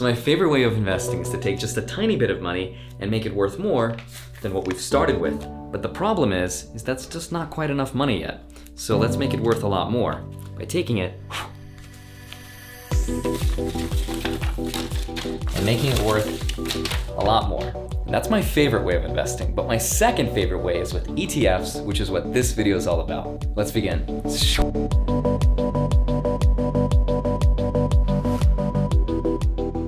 So my favorite way of investing is to take just a tiny bit of money and make it worth more than what we've started with. But the problem is that's just not quite enough money yet. So let's make it worth a lot more by taking it and making it worth a lot more. And that's my favorite way of investing. But my second favorite way is with ETFs, which is what this video is all about. Let's begin.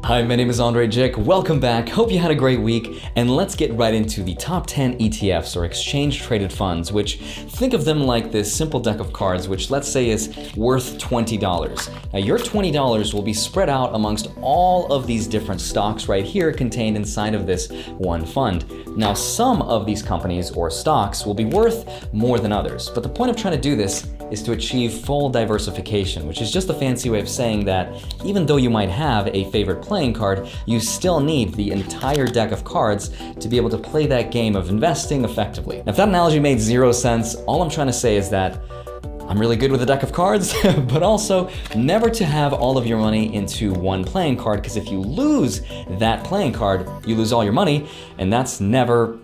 Hi, my name is Andrei Jik. Welcome back. Hope you had a great week. And let's get right into the top 10 ETFs, or exchange traded funds, which think of them like this simple deck of cards, which let's say is worth $20. Now your $20 will be spread out amongst all of these different stocks right here contained inside of this one fund. Now some of these companies or stocks will be worth more than others, but the point of trying to do this is to achieve full diversification, which is just a fancy way of saying that even though you might have a favorite playing card, you still need the entire deck of cards to be able to play that game of investing effectively. Now, if that analogy made zero sense, all I'm trying to say is that I'm really good with a deck of cards, but also never to have all of your money into one playing card, because if you lose that playing card, you lose all your money, and that's never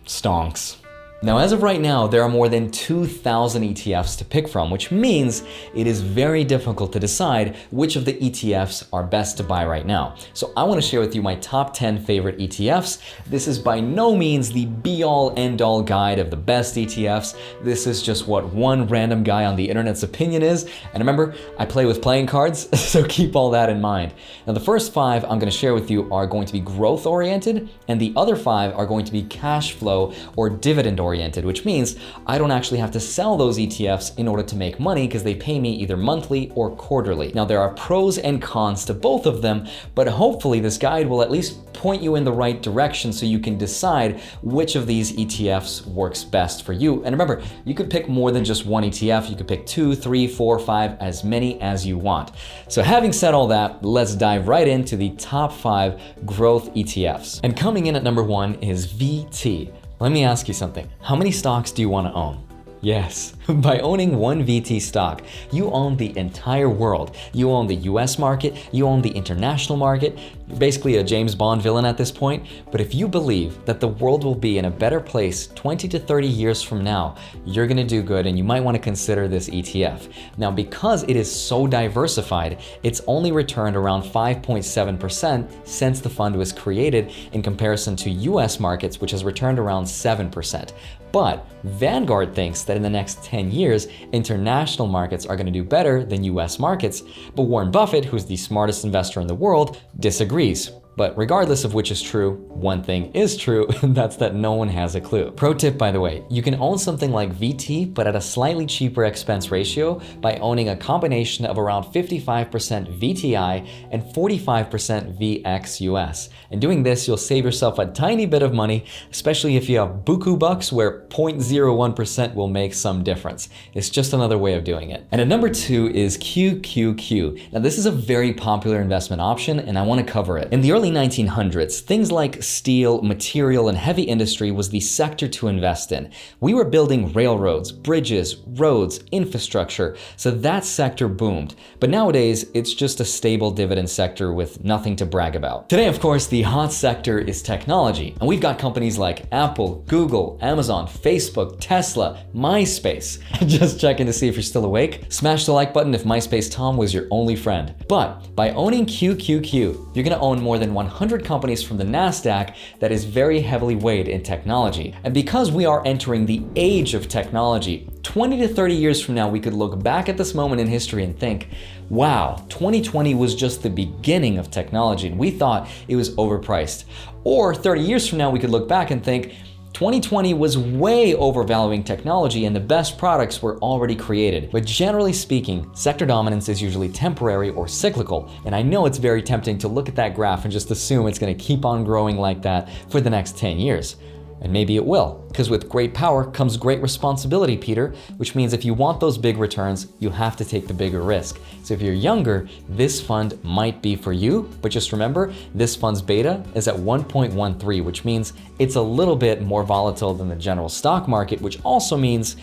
stonks. Now, as of right now, there are more than 2,000 ETFs to pick from, which means it is very difficult to decide which of the ETFs are best to buy right now. So I want to share with you my top 10 favorite ETFs. This is by no means the be-all, end-all guide of the best ETFs. This is just what one random guy on the internet's opinion is. And remember, I play with playing cards, so keep all that in mind. Now, the first 5 I'm going to share with you are going to be growth-oriented, and the other 5 are going to be cash flow or dividend-oriented, which means I don't actually have to sell those ETFs in order to make money because they pay me either monthly or quarterly. Now, there are pros and cons to both of them, but hopefully this guide will at least point you in the right direction so you can decide which of these ETFs works best for you. And remember, you could pick more than just one ETF. You could pick 2, 3, 4, 5, as many as you want. So having said all that, let's dive right into the top 5 growth ETFs. And coming in at number 1 is VT. Let me ask you something. How many stocks do you want to own? Yes, by owning one VT stock, you own the entire world. You own the US market, you own the international market. You're basically a James Bond villain at this point. But if you believe that the world will be in a better place 20 to 30 years from now, you're gonna do good, and you might want to consider this ETF. Now, because it is so diversified, it's only returned around 5.7% since the fund was created, in comparison to US markets, which has returned around 7%. But Vanguard thinks that in the next 10 years, international markets are going to do better than US markets. But Warren Buffett, who's the smartest investor in the world, disagrees. But regardless of which is true, one thing is true, and that's that no one has a clue. Pro tip, by the way, you can own something like VT, but at a slightly cheaper expense ratio by owning a combination of around 55% VTI and 45% VXUS. And doing this, you'll save yourself a tiny bit of money, especially if you have buku bucks where 0.01% will make some difference. It's just another way of doing it. And at number 2 is QQQ. Now, this is a very popular investment option, and I want to cover it. In the early 1900s, things like steel, material, and heavy industry was the sector to invest in. We were building railroads, bridges, roads, infrastructure, so that sector boomed. But nowadays, it's just a stable dividend sector with nothing to brag about. Today, of course, the hot sector is technology, and we've got companies like Apple, Google, Amazon, Facebook, Tesla, MySpace. Just checking to see if you're still awake. Smash the like button if MySpace Tom was your only friend. But by owning QQQ, you're gonna own more than 100 companies from the NASDAQ that is very heavily weighed in technology. And because we are entering the age of technology, 20 to 30 years from now, we could look back at this moment in history and think, wow, 2020 was just the beginning of technology and we thought it was overpriced. Or 30 years from now, we could look back and think, 2020 was way overvaluing technology and the best products were already created. But generally speaking, sector dominance is usually temporary or cyclical. And I know it's very tempting to look at that graph and just assume it's going to keep on growing like that for the next 10 years. And maybe it will, because with great power comes great responsibility, Peter, which means if you want those big returns, you have to take the bigger risk. So if you're younger, this fund might be for you, but just remember, this fund's beta is at 1.13, which means it's a little bit more volatile than the general stock market, which also means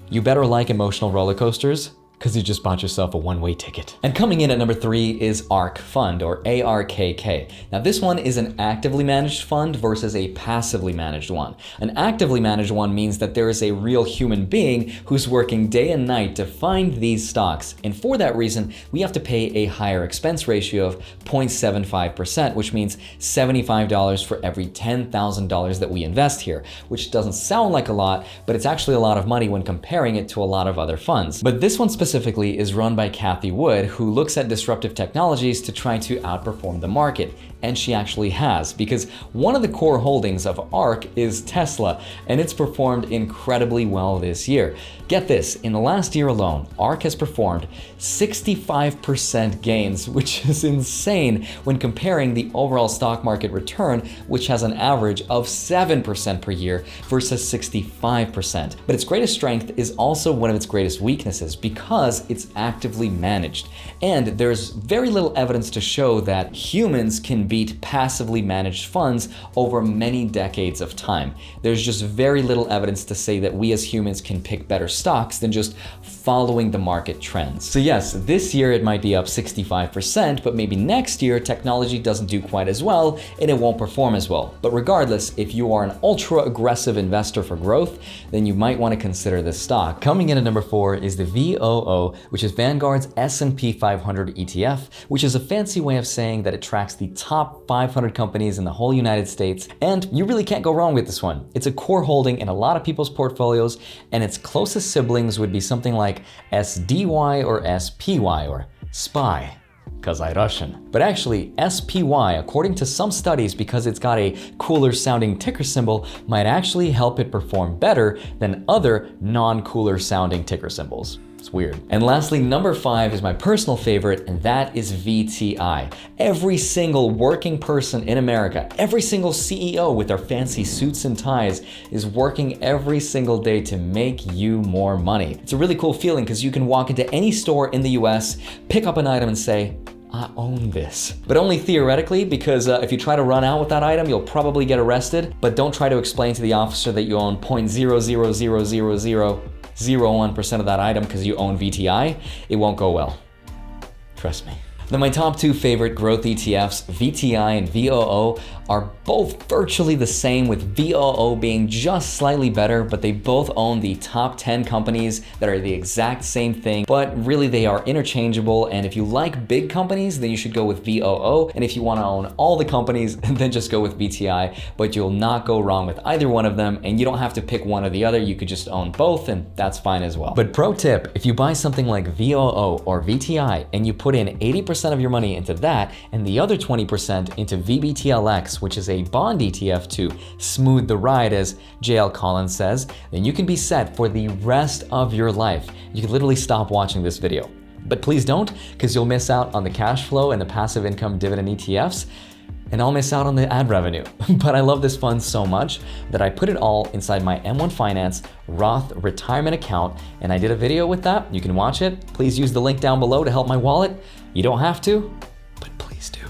you better like emotional roller coasters, because you just bought yourself a one-way ticket. And coming in at number 3 is ARK Fund, or ARKK. Now this one is an actively managed fund versus a passively managed one. An actively managed one means that there is a real human being who's working day and night to find these stocks. And for that reason, we have to pay a higher expense ratio of 0.75%, which means $75 for every $10,000 that we invest here, which doesn't sound like a lot, but it's actually a lot of money when comparing it to a lot of other funds. But this one specifically is run by Cathie Wood, who looks at disruptive technologies to try to outperform the market. And she actually has, because one of the core holdings of ARK is Tesla, and it's performed incredibly well this year. Get this, in the last year alone, ARK has performed 65% gains, which is insane when comparing the overall stock market return, which has an average of 7% per year versus 65%. But its greatest strength is also one of its greatest weaknesses because it's actively managed. And there's very little evidence to show that humans can beat passively managed funds over many decades of time. There's just very little evidence to say that we as humans can pick better stocks than just following the market trends. So yes, this year it might be up 65%, but maybe next year technology doesn't do quite as well and it won't perform as well. But regardless, if you are an ultra aggressive investor for growth, then you might want to consider this stock. Coming in at number 4 is the VOO, which is Vanguard's S&P 500 ETF, which is a fancy way of saying that it tracks the top 500 companies in the whole United States. And you really can't go wrong with this one. It's a core holding in a lot of people's portfolios, and its closest siblings would be something like SDY or SPY or SPY, because I'm Russian. But actually, SPY, according to some studies, because it's got a cooler sounding ticker symbol, might actually help it perform better than other non-cooler sounding ticker symbols. It's weird. And lastly, number 5 is my personal favorite, and that is VTI. Every single working person in America, every single CEO with their fancy suits and ties is working every single day to make you more money. It's a really cool feeling because you can walk into any store in the US, pick up an item and say, I own this. But only theoretically, because if you try to run out with that item, you'll probably get arrested. But don't try to explain to the officer that you own 0.0000001% of that item because you own VTI. It won't go well. Trust me. Then my top 2 favorite growth ETFs, VTI and VOO, are both virtually the same, with VOO being just slightly better, but they both own the top 10 companies that are the exact same thing, but really they are interchangeable. And if you like big companies, then you should go with VOO. And if you want to own all the companies, then just go with VTI, but you'll not go wrong with either one of them. And you don't have to pick one or the other. You could just own both, and that's fine as well. But pro tip, if you buy something like VOO or VTI and you put in 80% of your money into that and the other 20% into VBTLX, which is a bond ETF to smooth the ride, as JL Collins says, then you can be set for the rest of your life. You can literally stop watching this video. But please don't, because you'll miss out on the cash flow and the passive income dividend ETFs, and I'll miss out on the ad revenue. But I love this fund so much that I put it all inside my M1 Finance Roth retirement account, and I did a video with that. You can watch it. Please use the link down below to help my wallet. You don't have to, but please do.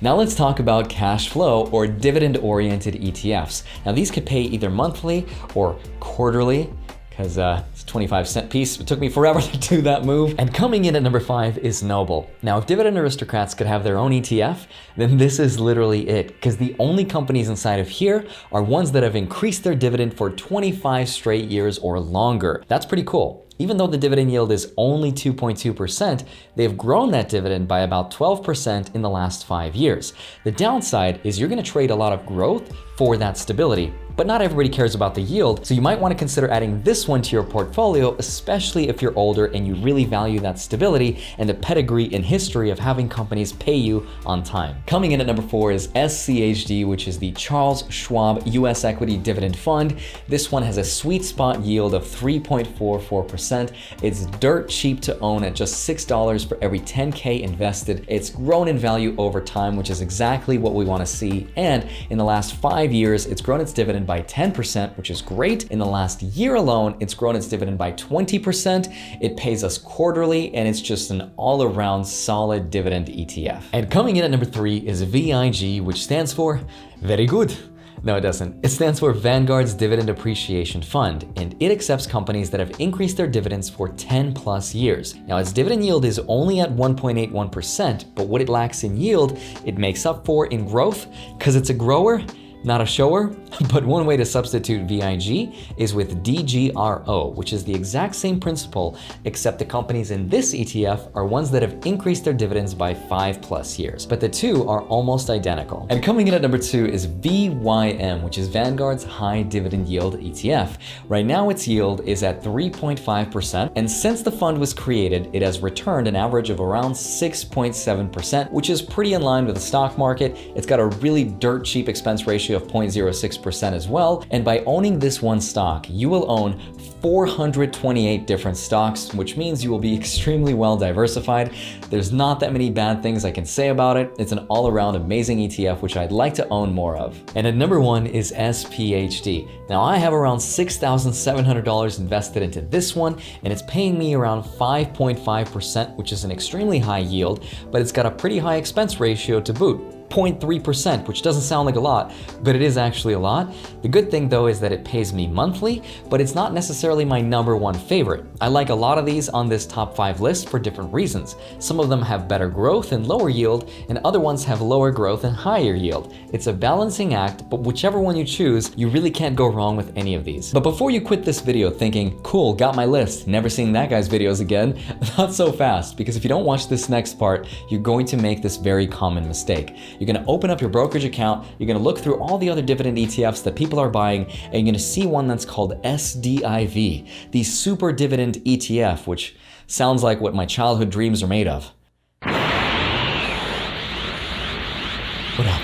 Now let's talk about cash flow or dividend-oriented ETFs. Now these could pay either monthly or quarterly, because it's a 25-cent piece. It took me forever to do that move. And coming in at number 5 is Noble. Now, if dividend aristocrats could have their own ETF, then this is literally it, because the only companies inside of here are ones that have increased their dividend for 25 straight years or longer. That's pretty cool. Even though the dividend yield is only 2.2%, they've grown that dividend by about 12% in the last 5 years. The downside is you're going to trade a lot of growth for that stability. But not everybody cares about the yield, so you might want to consider adding this one to your portfolio, especially if you're older and you really value that stability and the pedigree and history of having companies pay you on time. Coming in at number 4 is SCHD, which is the Charles Schwab US Equity Dividend Fund. This one has a sweet spot yield of 3.44%. It's dirt cheap to own at just $6 for every 10K invested. It's grown in value over time, which is exactly what we want to see. And in the last 5 years, it's grown its dividend by 10%, which is great. In the last year alone, it's grown its dividend by 20%. It pays us quarterly, and it's just an all-around solid dividend ETF. And coming in at number 3 is VIG, which stands for very good. No, it doesn't. It stands for Vanguard's Dividend Appreciation Fund, and it accepts companies that have increased their dividends for 10 plus years. Now, its dividend yield is only at 1.81%, but what it lacks in yield, it makes up for in growth, because it's a grower, not a shower. But one way to substitute VIG is with DGRO, which is the exact same principle, except the companies in this ETF are ones that have increased their dividends by 5 plus years. But the two are almost identical. And coming in at number 2 is VYM, which is Vanguard's High Dividend Yield ETF. Right now its yield is at 3.5%, and since the fund was created, it has returned an average of around 6.7%, which is pretty in line with the stock market. It's got a really dirt cheap expense ratio of 0.06% as well, and by owning this one stock, you will own 428 different stocks, which means you will be extremely well diversified. There's not that many bad things I can say about it. It's an all-around amazing ETF, which I'd like to own more of. And at number 1 is SPHD. Now, I have around $6,700 invested into this one, and it's paying me around 5.5%, which is an extremely high yield, but it's got a pretty high expense ratio to boot. 0.3%, which doesn't sound like a lot, but it is actually a lot. The good thing though is that it pays me monthly, but it's not necessarily my number 1 favorite. I like a lot of these on this top 5 list for different reasons. Some of them have better growth and lower yield, and other ones have lower growth and higher yield. It's a balancing act, but whichever one you choose, you really can't go wrong with any of these. But before you quit this video thinking, cool, got my list, never seeing that guy's videos again, not so fast, because if you don't watch this next part, you're going to make this very common mistake. You're going to open up your brokerage account, you're going to look through all the other dividend ETFs that people are buying, and you're going to see one that's called SDIV, the Super Dividend ETF, which sounds like what my childhood dreams are made of. What up?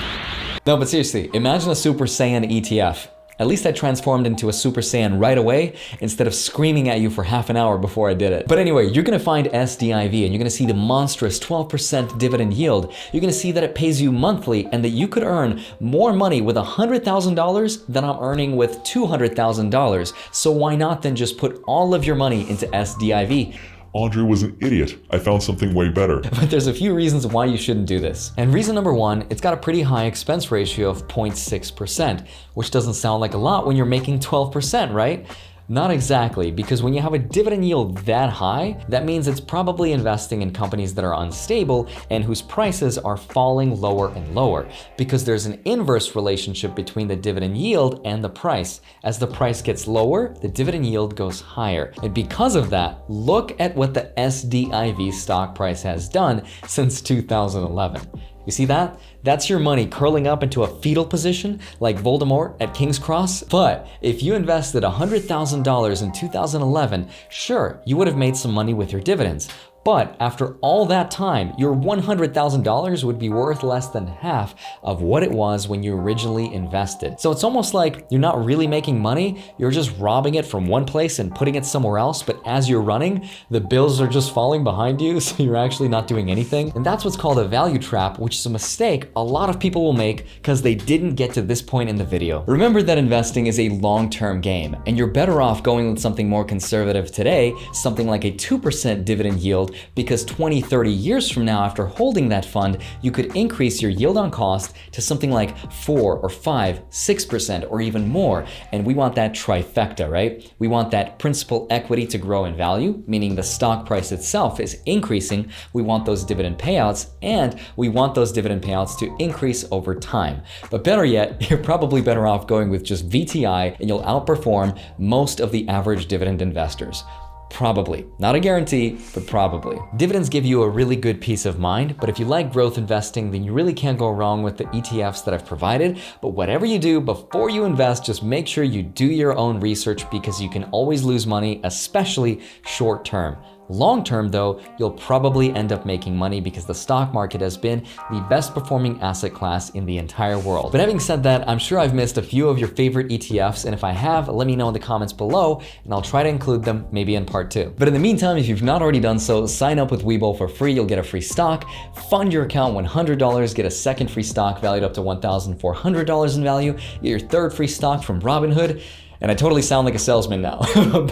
No, but seriously, imagine a Super Saiyan ETF. At least I transformed into a Super Saiyan right away instead of screaming at you for half an hour before I did it. But anyway, you're gonna find SDIV and you're gonna see the monstrous 12% dividend yield. You're gonna see that it pays you monthly and that you could earn more money with $100,000 than I'm earning with $200,000. So why not then just put all of your money into SDIV? Andre was an idiot. I found something way better. But there's a few reasons why you shouldn't do this. And reason number 1, it's got a pretty high expense ratio of 0.6%, which doesn't sound like a lot when you're making 12%, right? Not exactly, because when you have a dividend yield that high, that means it's probably investing in companies that are unstable and whose prices are falling lower and lower, because there's an inverse relationship between the dividend yield and the price. As the price gets lower, the dividend yield goes higher. And because of that, look at what the SDIV stock price has done since 2011. You see that? That's your money curling up into a fetal position like Voldemort at King's Cross. But if you invested $100,000 in 2011, sure, you would have made some money with your dividends. But after all that time, your $100,000 would be worth less than half of what it was when you originally invested. So it's almost like you're not really making money, you're just robbing it from one place and putting it somewhere else, but as you're running, the bills are just falling behind you, so you're actually not doing anything. And that's what's called a value trap, which is a mistake a lot of people will make because they didn't get to this point in the video. Remember that investing is a long-term game, and you're better off going with something more conservative today, something like a 2% dividend yield, because 20, 30 years from now, after holding that fund, you could increase your yield on cost to something like 4 or 5, 6% or even more. And we want that trifecta, right? We want that principal equity to grow in value, meaning the stock price itself is increasing. We want those dividend payouts, and we want those dividend payouts to increase over time. But better yet, you're probably better off going with just VTI, and you'll outperform most of the average dividend investors. Probably. Not a guarantee, but probably. Dividends give you a really good peace of mind, but if you like growth investing, then you really can't go wrong with the ETFs that I've provided. But whatever you do, before you invest, just make sure you do your own research, because you can always lose money, especially short term. Long term though, you'll probably end up making money because the stock market has been the best performing asset class in the entire world. But having said that, I'm sure I've missed a few of your favorite ETFs, and if I have, let me know in the comments below and I'll try to include them maybe in part 2. But in the meantime, if you've not already done so, sign up with Webull for free. You'll get a free stock, fund your account $100, get a second free stock valued up to $1,400 in value, get your third free stock from Robinhood. And I totally sound like a salesman now.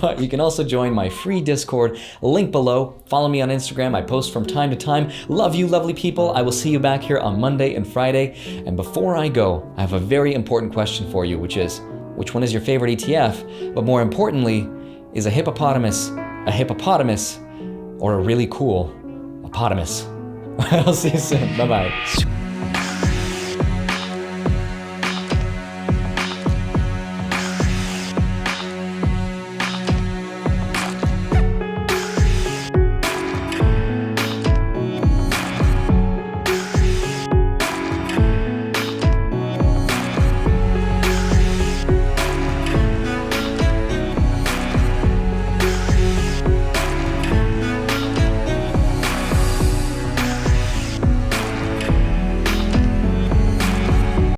But you can also join my free Discord, link below. Follow me on Instagram. I post from time to time. Love you, lovely people. I will see you back here on Monday and Friday. And before I go, I have a very important question for you, which is, which one is your favorite ETF? But more importantly, is a hippopotamus or a really cool hippopotamus? I'll see you soon. Bye-bye.